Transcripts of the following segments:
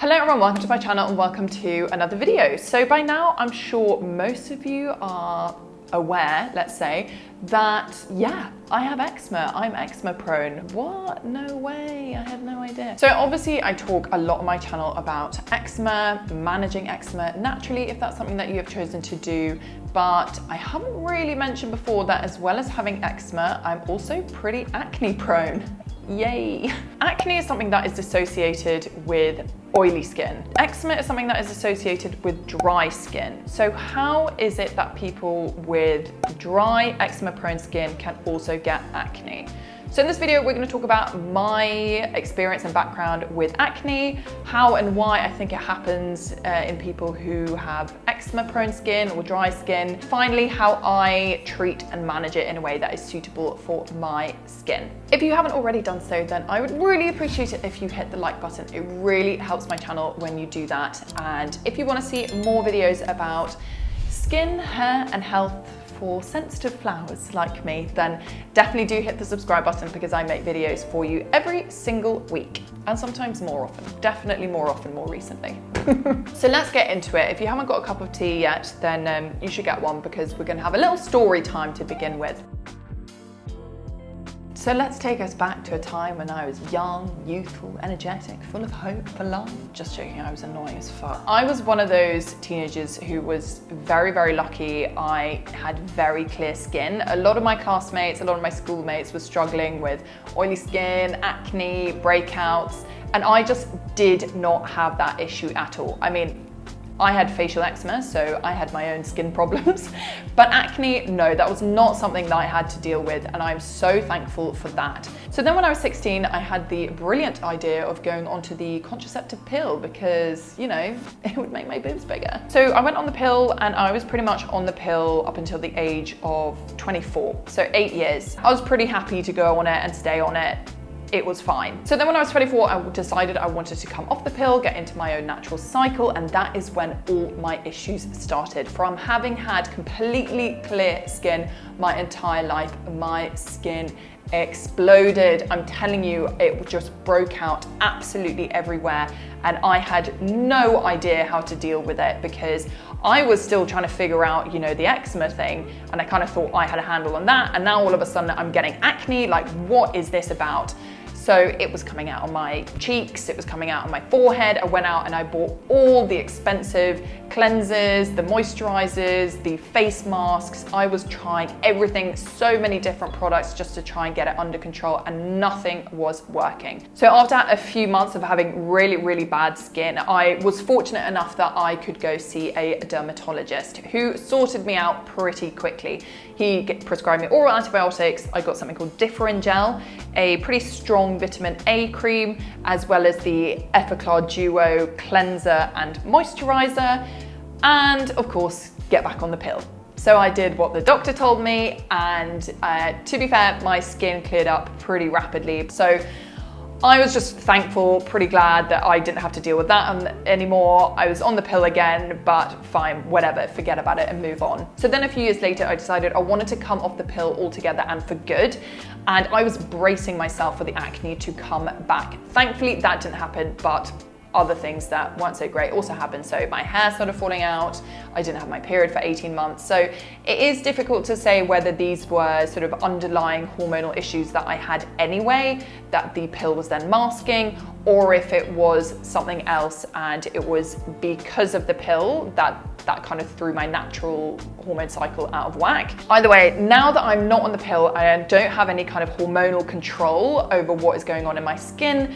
Hello everyone, welcome to my channel and welcome to another video. So by now, I'm sure most of you are aware, let's say, that yeah, I have eczema. I'm eczema prone. What? No way, I had no idea. So obviously I talk a lot on my channel about eczema, managing eczema naturally if that's something that you have chosen to do, but I haven't really mentioned before that as well as having eczema, I'm also pretty acne prone. Yay! Acne is something that is associated with oily skin. Eczema is something that is associated with dry skin. So how is it that people with dry eczema-prone skin can also get acne? So in this video, we're going to talk about my experience and background with acne, how and why I think it happens in people who have eczema-prone skin or dry skin. Finally, how I treat and manage it in a way that is suitable for my skin. If you haven't already done so, then I would really appreciate it if you hit the like button. It really helps my channel when you do that. And if you want to see more videos about skin, hair, and health for sensitive flowers like me, then definitely do hit the subscribe button because I make videos for you every single week and sometimes more often, definitely more often more recently. So let's get into it. If you haven't got a cup of tea yet, then you should get one because we're going to have a little story time to begin with. So let's take us back to a time when I was young, youthful, energetic, full of hope for life. Just joking, I was annoying as fuck. I was one of those teenagers who was very, very lucky. I had very clear skin. A lot of my classmates, a lot of my schoolmates were struggling with oily skin, acne, breakouts, and I just did not have that issue at all. I mean, I had facial eczema, so I had my own skin problems, but acne, no, that was not something that I had to deal with, and I'm so thankful for that. So then when I was 16, I had the brilliant idea of going onto the contraceptive pill because, you know, it would make my boobs bigger. So I went on the pill and I was pretty much on the pill up until the age of 24, so 8 years. I was pretty happy to go on it and stay on it. It was fine. So then when I was 24, I decided I wanted to come off the pill, get into my own natural cycle, and that is when all my issues started. From having had completely clear skin my entire life, my skin exploded. I'm telling you, it just broke out absolutely everywhere, and I had no idea how to deal with it because I was still trying to figure out, you know, the eczema thing, and I kind of thought I had a handle on that, and now all of a sudden I'm getting acne. Like, what is this about? So it was coming out on my cheeks, it was coming out on my forehead. I went out and I bought all the expensive cleansers, the moisturizers, the face masks. I was trying everything, so many different products just to try and get it under control, and nothing was working. So after a few months of having really, really bad skin, I was fortunate enough that I could go see a dermatologist who sorted me out pretty quickly. He prescribed me oral antibiotics. I got something called Differin Gel, a pretty strong vitamin A cream, as well as the Effaclar Duo cleanser and moisturizer, and of course, get back on the pill. So I did what the doctor told me, and to be fair, my skin cleared up pretty rapidly. So I was just thankful, pretty glad that I didn't have to deal with that anymore. I was on the pill again, but fine, whatever, forget about it and move on. So then a few years later, I decided I wanted to come off the pill altogether and for good. And I was bracing myself for the acne to come back. Thankfully, that didn't happen, but other things that weren't so great also happened. So my hair started falling out. I didn't have my period for 18 months. So it is difficult to say whether these were sort of underlying hormonal issues that I had anyway, that the pill was then masking, or if it was something else and it was because of the pill that kind of threw my natural hormone cycle out of whack. Either way, now that I'm not on the pill, I don't have any kind of hormonal control over what is going on in my skin.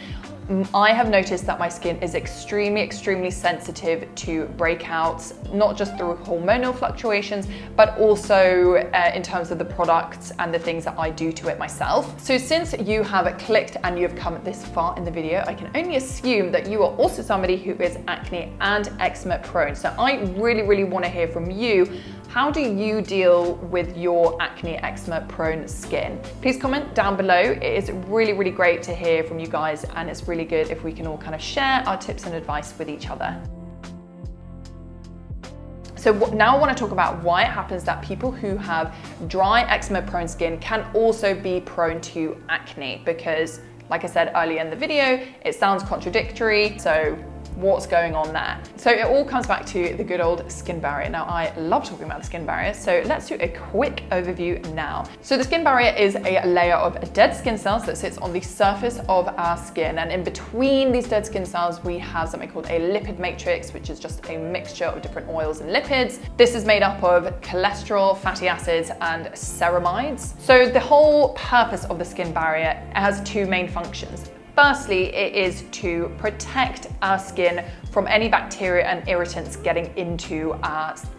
I have noticed that my skin is extremely, extremely sensitive to breakouts, not just through hormonal fluctuations, but also in terms of the products and the things that I do to it myself. So since you have clicked and you've come this far in the video, I can only assume that you are also somebody who is acne and eczema prone. So I really, really want to hear from you. How do you deal with your acne, eczema prone skin? Please comment down below. It is really, really great to hear from you guys, and it's really good if we can all kind of share our tips and advice with each other. So now I want to talk about why it happens that people who have dry eczema prone skin can also be prone to acne, because like I said earlier in the video, it sounds contradictory. So what's going on there. So it all comes back to the good old skin barrier. Now, I love talking about the skin barrier, so let's do a quick overview now. So the skin barrier is a layer of dead skin cells that sits on the surface of our skin, and in between these dead skin cells we have something called a lipid matrix, which is just a mixture of different oils and lipids. This is made up of cholesterol, fatty acids, and ceramides. So the whole purpose of the skin barrier has two main functions. Firstly, it is to protect our skin from any bacteria and irritants getting into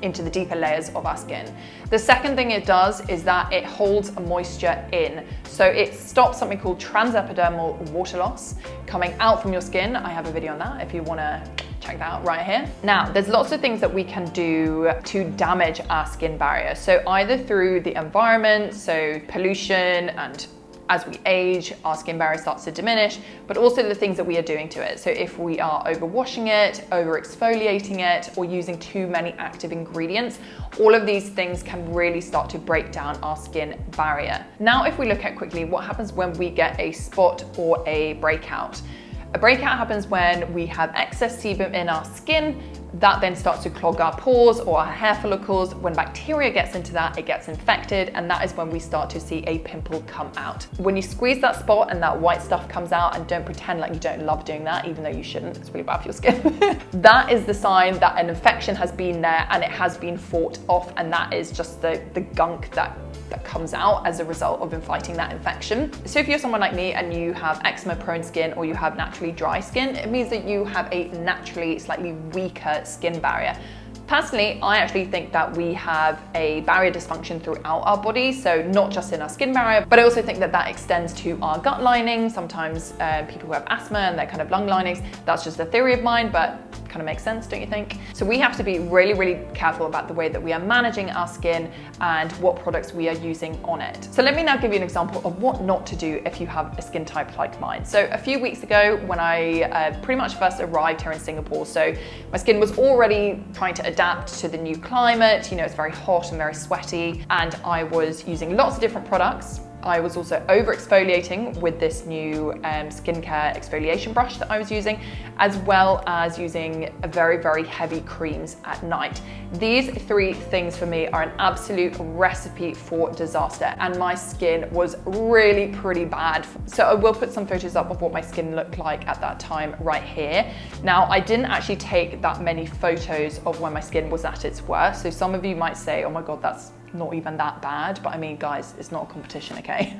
the deeper layers of our skin. The second thing it does is that it holds moisture in. So it stops something called transepidermal water loss coming out from your skin. I have a video on that if you want to check that out right here. Now, there's lots of things that we can do to damage our skin barrier. So either through the environment, so pollution, and as we age, our skin barrier starts to diminish, but also the things that we are doing to it. So if we are overwashing it, over exfoliating it, or using too many active ingredients, all of these things can really start to break down our skin barrier. Now, if we look at quickly what happens when we get a spot or a breakout. A breakout happens when we have excess sebum in our skin. That then starts to clog our pores or our hair follicles. When bacteria gets into that, it gets infected, and that is when we start to see a pimple come out. When you squeeze that spot and that white stuff comes out, and don't pretend like you don't love doing that, even though you shouldn't, it's really bad for your skin. That is the sign that an infection has been there and it has been fought off, and that is just the gunk that comes out as a result of fighting that infection. So if you're someone like me and you have eczema prone skin or you have naturally dry skin, it means that you have a naturally slightly weaker skin barrier. Personally, I actually think that we have a barrier dysfunction throughout our body, so not just in our skin barrier, but I also think that that extends to our gut lining. Sometimes people who have asthma and their kind of lung linings, that's just a theory of mine, but kind of makes sense, don't you think? So we have to be really, really careful about the way that we are managing our skin and what products we are using on it. So let me now give you an example of what not to do if you have a skin type like mine. So a few weeks ago, when I pretty much first arrived here in Singapore, so my skin was already trying to adapt to the new climate. You know, it's very hot and very sweaty, and I was using lots of different products. I was also over exfoliating with this new skincare exfoliation brush that I was using, as well as using very, very heavy creams at night. These three things for me are an absolute recipe for disaster, and my skin was really pretty bad. So I will put some photos up of what my skin looked like at that time right here. Now, I didn't actually take that many photos of when my skin was at its worst. So some of you might say, oh my God, that's not even that bad, but I mean, guys, it's not a competition, okay?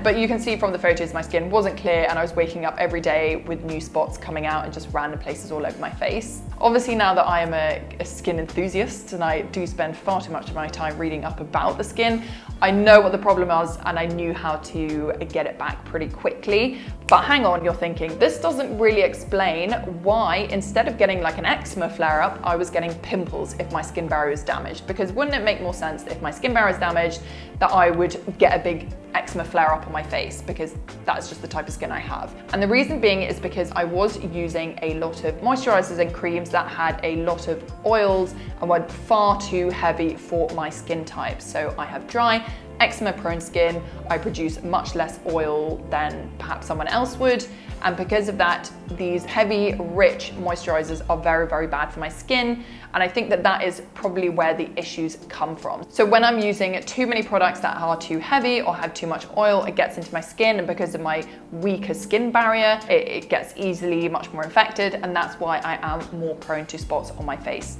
But you can see from the photos my skin wasn't clear, and I was waking up every day with new spots coming out and just random places all over my face. Obviously, now that I am a skin enthusiast and I do spend far too much of my time reading up about the skin, I know what the problem was and I knew how to get it back pretty quickly. But hang on, you're thinking, this doesn't really explain why instead of getting like an eczema flare-up, I was getting pimples if my skin barrier is damaged. Because wouldn't it make more sense if my skin barrier is damaged that I would get a big eczema flare-up on my face, because that's just the type of skin I have. And the reason being is because I was using a lot of moisturizers and creams that had a lot of oils and were far too heavy for my skin type. So I have dry, eczema prone skin. I produce much less oil than perhaps someone else would, and because of that, these heavy, rich moisturizers are very, very bad for my skin, and I think that that is probably where the issues come from. So when I'm using too many products that are too heavy or have too much oil, it gets into my skin, and because of my weaker skin barrier, it gets easily much more infected, and that's why I am more prone to spots on my face.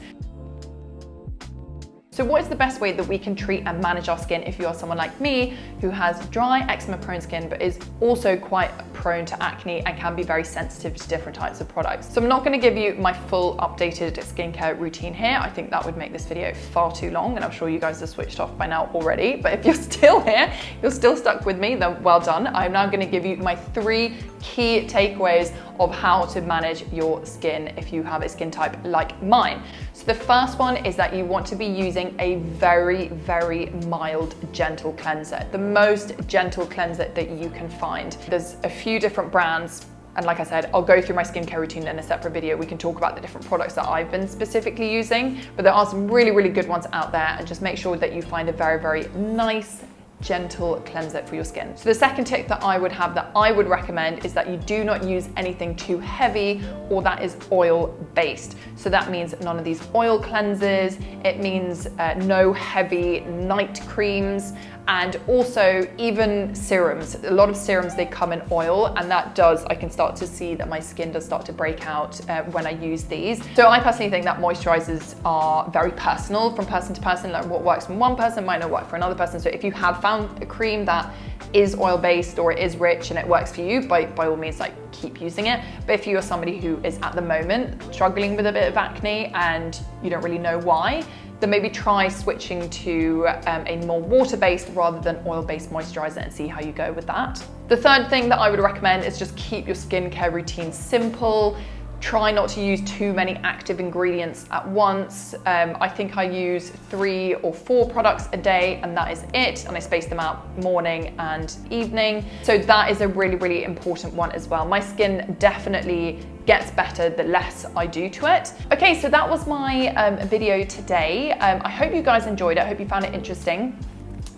So what is the best way that we can treat and manage our skin if you are someone like me who has dry, eczema-prone skin but is also quite prone to acne and can be very sensitive to different types of products? So I'm not going to give you my full updated skincare routine here. I think that would make this video far too long, and I'm sure you guys are switched off by now already. But if you're still here, you're still stuck with me, then well done. I'm now going to give you my 3 key takeaways of how to manage your skin if you have a skin type like mine. So the first one is that you want to be using a very, very mild, gentle cleanser. The most gentle cleanser that you can find. There's a few different brands, and like I said, I'll go through my skincare routine in a separate video. We can talk about the different products that I've been specifically using, but there are some really, really good ones out there, and just make sure that you find a very, very nice, gentle cleanser for your skin. So the second tip that I would have, that I would recommend, is that you do not use anything too heavy or that is oil based. So that means none of these oil cleansers, it means no heavy night creams, and also even serums. A lot of serums, they come in oil, and that does, I can start to see that my skin does start to break out when I use these. So I personally think that moisturizers are very personal from person to person. Like what works for one person might not work for another person. So if you have found a cream that is oil-based or it is rich and it works for you, by all means, like, keep using it. But if you are somebody who is at the moment struggling with a bit of acne and you don't really know why, then maybe try switching to a more water-based rather than oil-based moisturizer and see how you go with that. The third thing that I would recommend is just keep your skincare routine simple. Try not to use too many active ingredients at once. I think I use 3 or 4 products a day, and that is it. And I space them out morning and evening. So that is a really, really important one as well. My skin definitely gets better the less I do to it. Okay, so that was my video today. I hope you guys enjoyed it. I hope you found it interesting.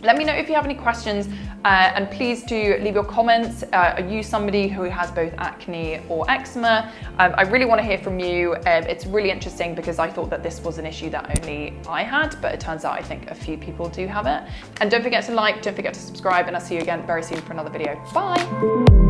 Let me know if you have any questions, and please do leave your comments. Are you somebody who has both acne or eczema? I really want to hear from you. It's really interesting because I thought that this was an issue that only I had, but it turns out I think a few people do have it. And don't forget to like, don't forget to subscribe, and I'll see you again very soon for another video. Bye.